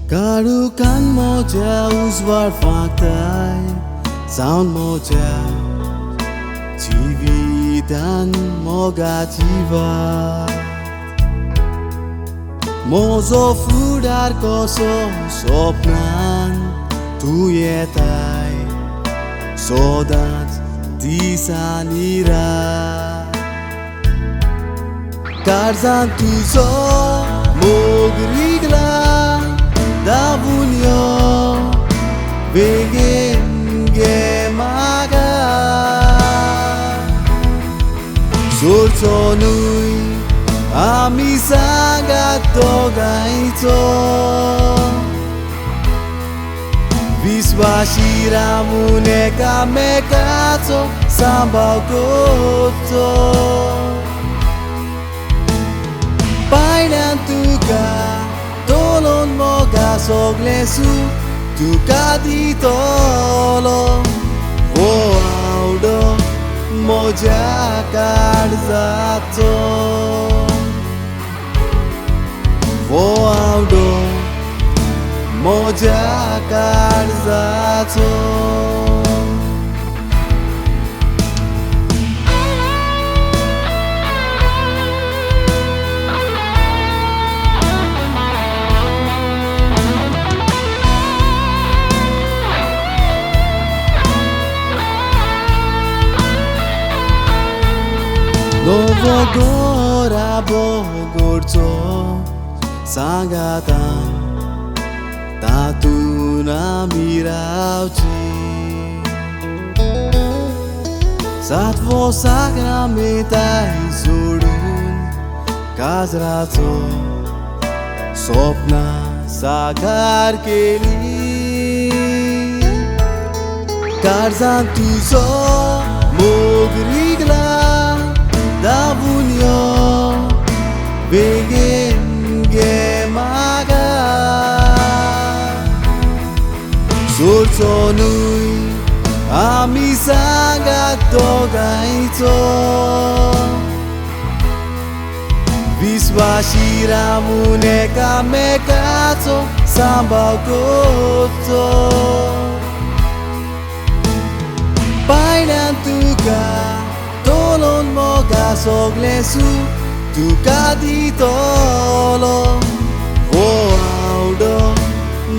Garukan moja uzvar faktai sound moja TV dan moga jiwa mozo fudar koso sopnan tu yetai sodat disanira karzan tu so mogrigra Davunyo begin gemaga Surtonui amisaga togaito Viswashira muneka mekato sambagoto Painantuga Tolon moga soglesu Ducati tolo Voaudo moja carzato Voaudo moja carzato Novo gora bogorto sangatan tatuna mirauci Satvo sakramita izurun kazrato sopna sagar keli Karzan tuzo mogrigra Davunyo begin gemaga Surtonui amisaga togaito Viswashira muneka mekato sambagoto Painantuga Tolon moga soglesu Ducati tolo Voaudo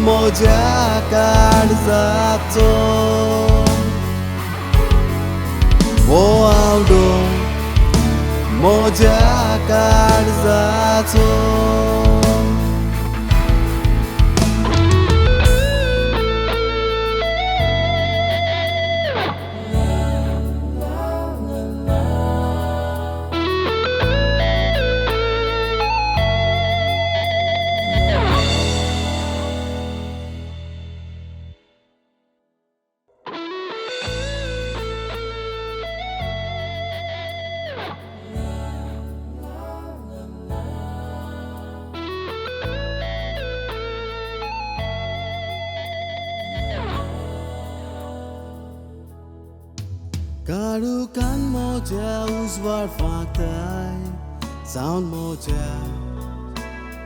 moja carzato Voaudo moja carzato Garukan moja uzvar faktai sound moja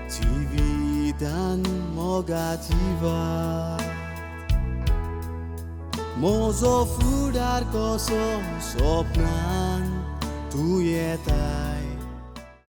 TV dan moga jiwa mozo fudar koso sopnan tu yetai